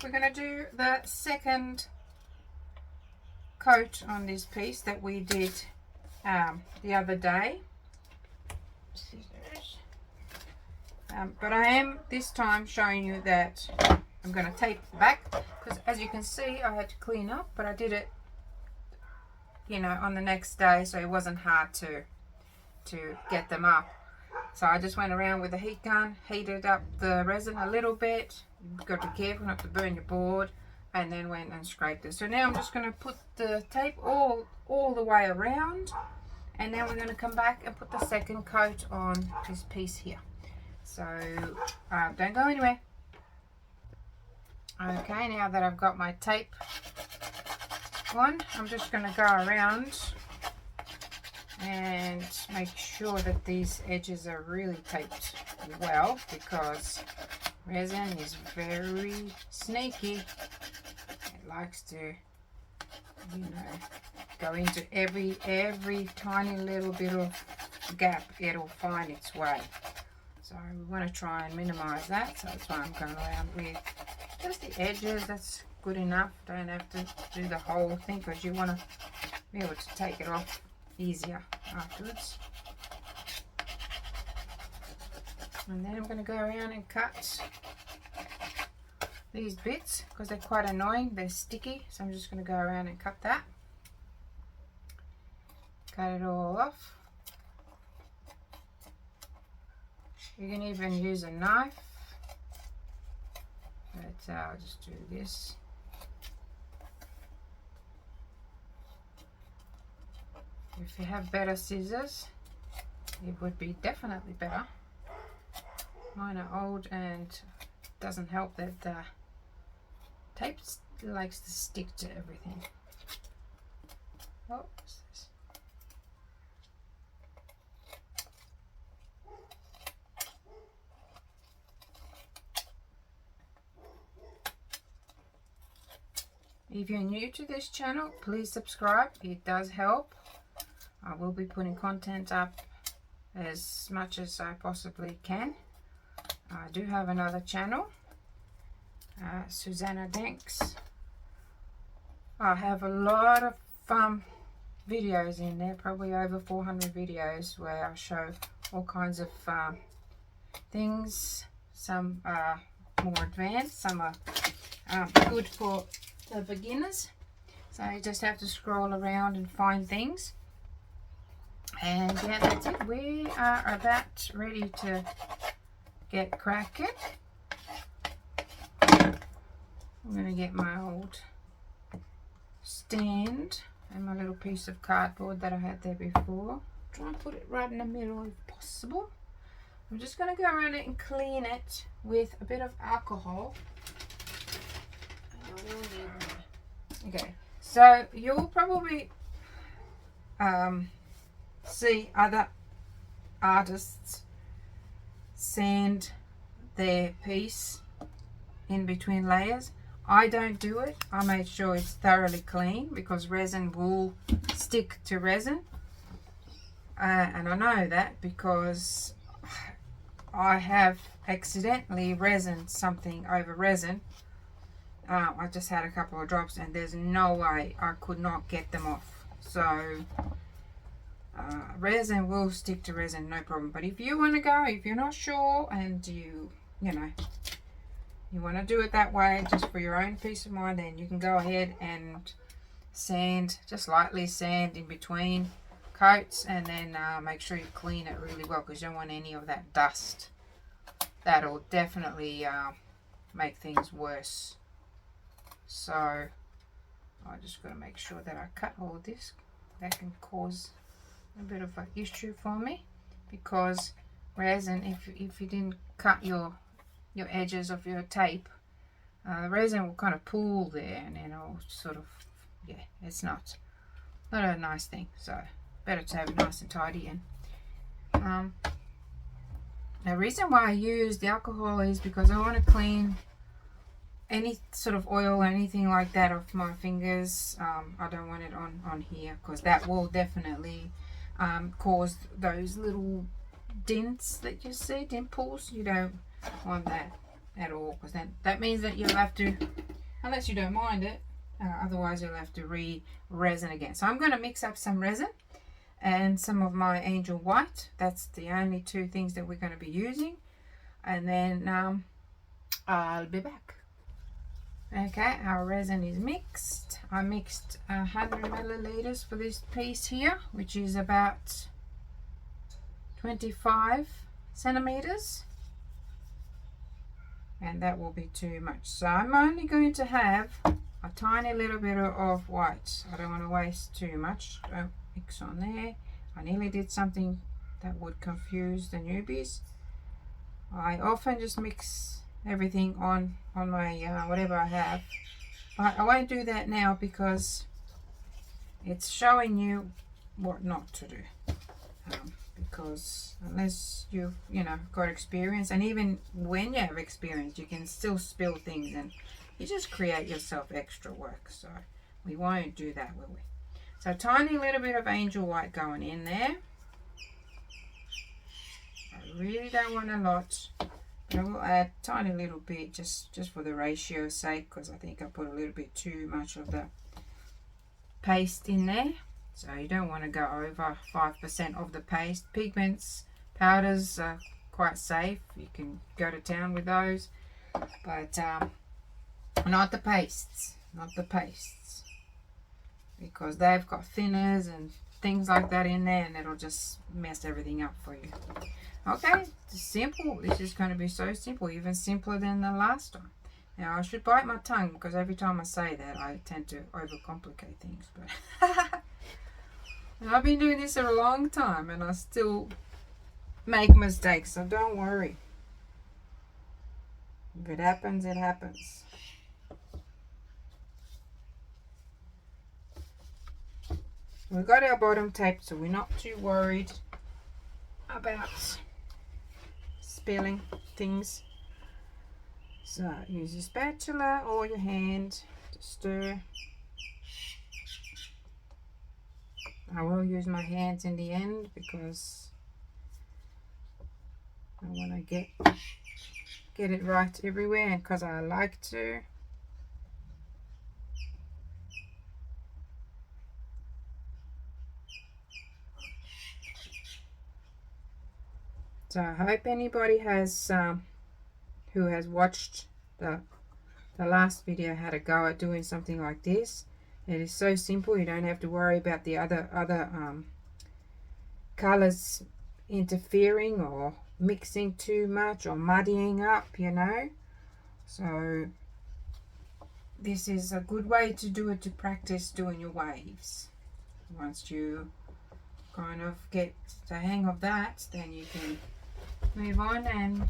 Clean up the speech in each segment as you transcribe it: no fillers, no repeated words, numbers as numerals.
we're going to do the second coat on this piece that we did the other day. But I am this time showing you that I'm going to tape the back, because as you can see I had to clean up, but I did it, you know, on the next day, so it wasn't hard to get them up. So I just went around with a heat gun, heated up the resin a little bit. You've got to be careful not to burn your board, and then went and scraped it. So now I'm just going to put the tape all the way around, and then we're going to come back and put the second coat on this piece here. So don't go anywhere. Okay, now that I've got my tape on, I'm just going to go around and make sure that these edges are really taped well, because resin is very sneaky. It likes to, you know, go into every tiny little bit of gap. It'll find its way. So we want to try and minimize that. So that's why I'm going around with just the edges. That's good enough. Don't have to do the whole thing, because you want to be able to take it off easier afterwards. And then I'm going to go around and cut these bits, because they're quite annoying. They're sticky, so I'm just going to go around and cut that. Cut it all off. You can even use a knife, but I'll just do this. If you have better scissors, it would be definitely better. Mine are old, and it doesn't help that the tape likes to stick to everything. Oh, what's this? If you're new to this channel, please subscribe. It does help. I will be putting content up as much as I possibly can. I do have another channel, Suzana Dancks. I have a lot of videos in there, probably over 400 videos, where I show all kinds of things. Some are more advanced, some are good for the beginners. So you just have to scroll around and find things. And yeah, that's it. We are about ready to get cracking. I'm going to get my old stand and my little piece of cardboard that I had there before. Try and put it right in the middle if possible. I'm just going to go around it and clean it with a bit of alcohol. Okay, so you'll probably see other artists sand their piece in between layers. I don't do it. I make sure it's thoroughly clean, because resin will stick to resin, and I know that because I have accidentally resined something over resin. I just had a couple of drops, and there's no way I could not get them off. So resin will stick to resin, no problem. But if you want to go, if you're not sure, and you know, you want to do it that way just for your own peace of mind, then you can go ahead and sand, just lightly sand in between coats, and then make sure you clean it really well, because you don't want any of that dust. That'll definitely make things worse. So I just got to make sure that I cut all of this. That can cause a bit of an issue for me, because resin, if you didn't cut your edges of your tape, the resin will kind of pool there, and then it'll sort of, yeah, it's not a nice thing. So better to have it nice and tidy. And the reason why I use the alcohol is because I want to clean any sort of oil or anything like that off my fingers. I don't want it on here, because that will definitely cause those little dents that you see, dimples. You don't want that. at all, because then that means that you'll have to, unless you don't mind it, otherwise you'll have to re-resin again. So I'm going to mix up some resin and some of my angel white. That's the only two things that we're going to be using, and then I'll be back. Okay, our resin is mixed. I mixed 100 milliliters for this piece here, which is about 25 centimeters, and that will be too much. So I'm only going to have a tiny little bit of white. I don't want to waste too much. Don't mix on there. I nearly did something that would confuse the newbies. I often just mix everything on my whatever I have, but I won't do that now because it's showing you what not to do, because unless you've got experience, and even when you have experience you can still spill things and you just create yourself extra work. So we won't do that, will we? So a tiny little bit of angel white going in there. I really don't want a lot. I will add a tiny little bit just for the ratio's sake, because I think I put a little bit too much of the paste in there. So you don't want to go over 5% of the paste. Pigments, powders are quite safe. You can go to town with those, but not the pastes. Not the pastes, because they've got thinners and things like that in there, and it'll just mess everything up for you. Okay, it's simple. This is going to be so simple, even simpler than the last time. Now I should bite my tongue, because every time I say that I tend to overcomplicate things. But and I've been doing this for a long time and I still make mistakes, so don't worry. If it happens, it happens. We've got our bottom taped, so we're not too worried about spilling things. So use your spatula or your hand to stir. I will use my hands in the end because I want to get it right everywhere, and because I like to. So I hope anybody has who has watched the last video had a go at doing something like this. It is so simple. You don't have to worry about the other colors interfering or mixing too much or muddying up, So this is a good way to do it, to practice doing your waves. Once you kind of get the hang of that, then you can move on and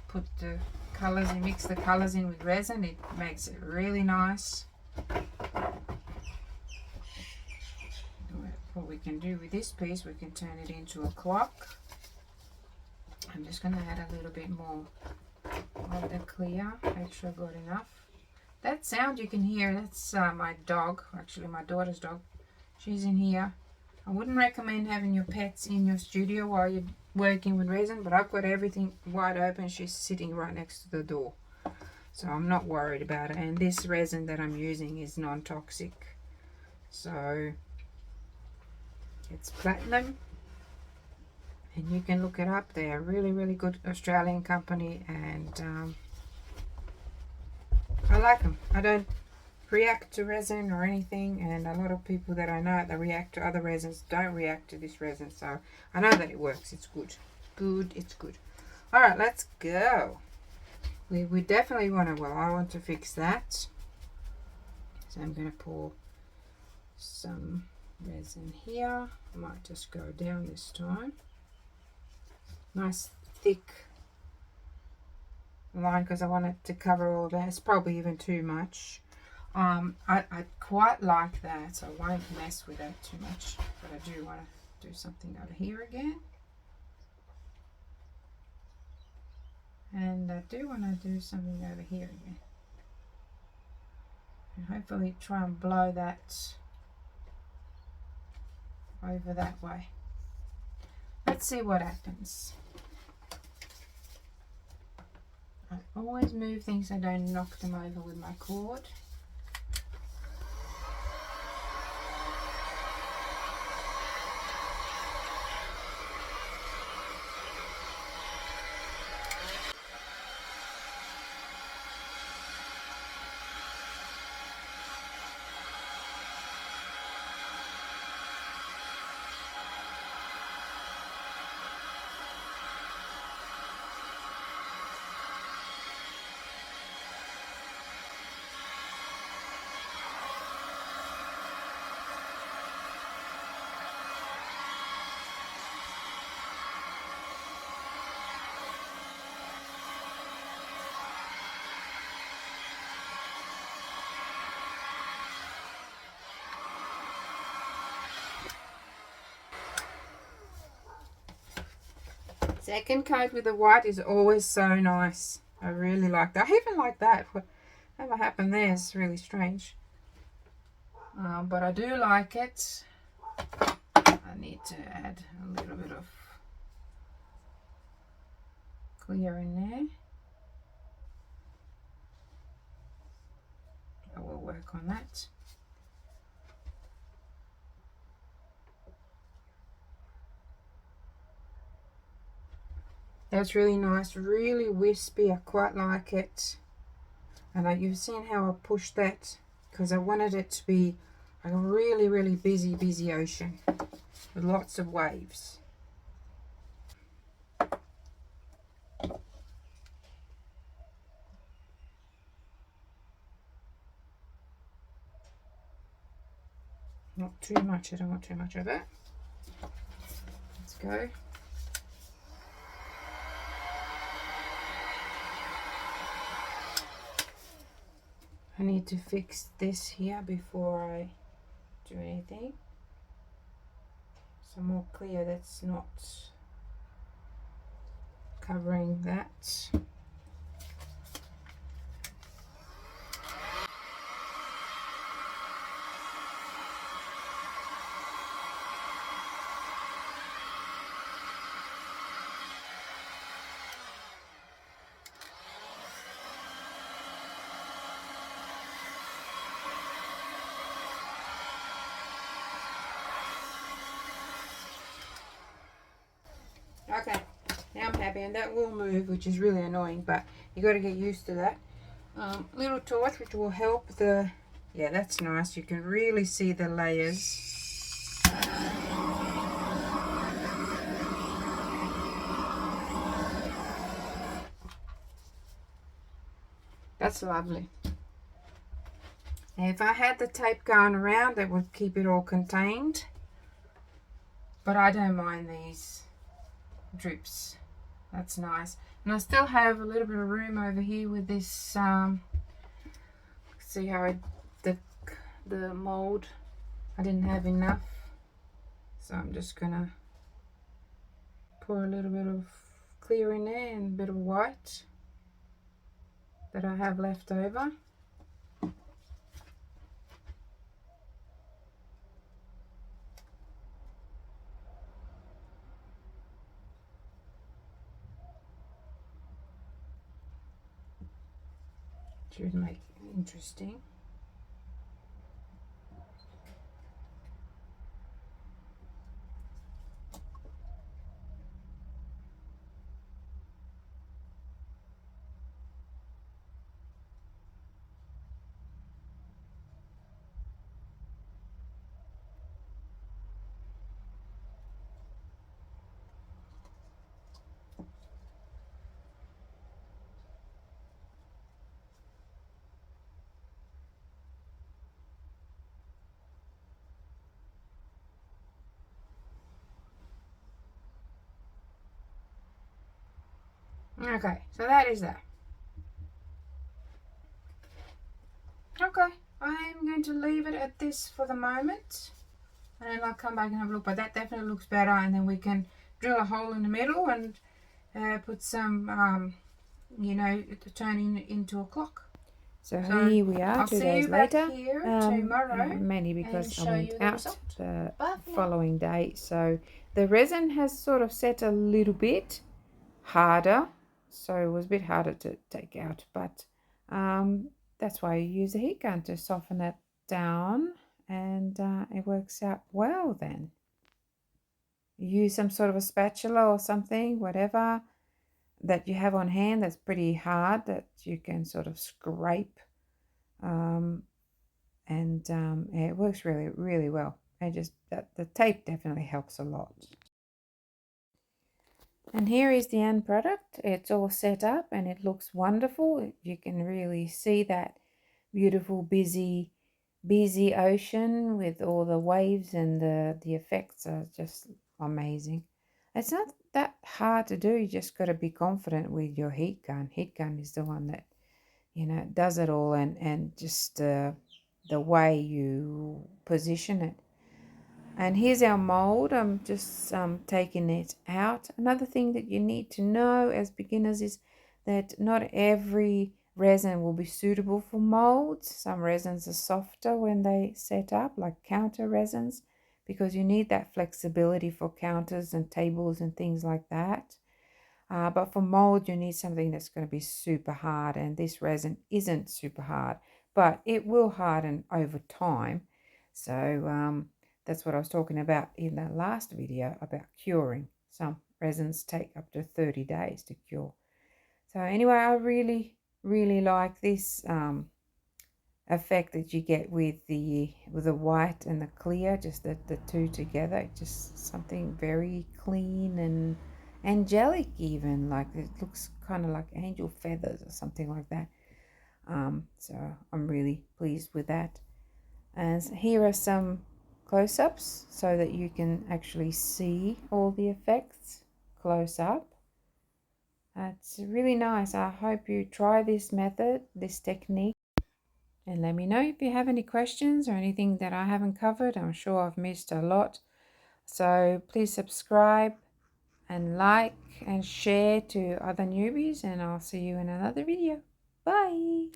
put the colors and mix the colors in with resin. It makes it really nice. What we can do with this piece, we can turn it into a clock. I'm just going to add a little bit more of the clear. Make sure I've got enough. That sound you can hear, that's my dog, actually my daughter's dog. She's in here. I wouldn't recommend having your pets in your studio while you're working with resin, but I've got everything wide open. She's sitting right next to the door, so I'm not worried about it. And this resin that I'm using is non-toxic, so it's platinum, and you can look it up. They're a really good Australian company, and I like them. I don't react to resin or anything, and a lot of people that I know that react to other resins don't react to this resin, so I know that it works. It's good. It's good. All right, let's go. We definitely want to, I want to fix that, so I'm going to pour some resin here. I might just go down this time. Nice thick line, because I want it to cover all that. It's probably even too much. I quite like that, so I won't mess with that too much, but I do want to do something over here again, and I do want to do something over here again, and hopefully try and blow that over that way. Let's see what happens. I always move things so I don't knock them over with my cord. Second coat with the white is always so nice. I really like that. I even like that. Whatever happened there is really strange. But I do like it. I need to add a little bit of clear in there. I will work on that. That's really nice, really wispy. I quite like it. And you've seen how I pushed that because I wanted it to be a really, really busy ocean with lots of waves. Not too much, I don't want too much of it. Let's go. I need to fix this here before I do anything. Some more clear that's not covering that. Okay, now I'm happy, and that will move, which is really annoying, but you got to get used to that. Little torch, which will help the, yeah, that's nice. You can really see the layers. That's lovely. Now, if I had the tape going around, that would keep it all contained, but I don't mind these drips. That's nice. And I still have a little bit of room over here with this see how the mold, I didn't have enough, so I'm just gonna pour a little bit of clear in there and a bit of white that I have left over. Should make it interesting. Okay, so that is that. Okay, I'm going to leave it at this for the moment, and then I'll come back and have a look, but that definitely looks better, and then we can drill a hole in the middle and put some, you know, to turn into a clock. So here we are, I'll 2 see days you back later, here tomorrow, mainly because I show went you the out result. the Bye for now. following day. So the resin has sort of set a little bit harder so it was a bit harder to take out, but that's why you use a heat gun to soften it down, and it works out well then. You use some sort of a spatula or something, whatever that you have on hand that's pretty hard that you can sort of scrape, yeah, it works really, really well. And just that the tape definitely helps a lot. And here is the end product. It's all set up and it looks wonderful. You can really see that beautiful busy ocean with all the waves, and the effects are just amazing. It's not that hard to do. You just got to be confident with your heat gun. Heat gun is the one that, you know, does it all, and just the way you position it. And here's our mold. I'm just taking it out. Another thing that you need to know as beginners is that not every resin will be suitable for molds. Some resins are softer when they set up, like counter resins, because you need that flexibility for counters and tables and things like that. But for mold, you need something that's going to be super hard, and this resin isn't super hard, but it will harden over time. So that's what I was talking about in the last video about curing. Some resins take up to 30 days to cure. So anyway, I really, really like this effect that you get with the white and the clear, just the two together. Just something very clean and angelic, even, like it looks kind of like angel feathers or something like that. So I'm really pleased with that. And here are some close-ups so that you can actually see all the effects close up. It's really nice. I hope you try this method, this technique. And let me know if you have any questions or anything that I haven't covered. I'm sure I've missed a lot. So please subscribe and like and share to other newbies, and I'll see you in another video. Bye!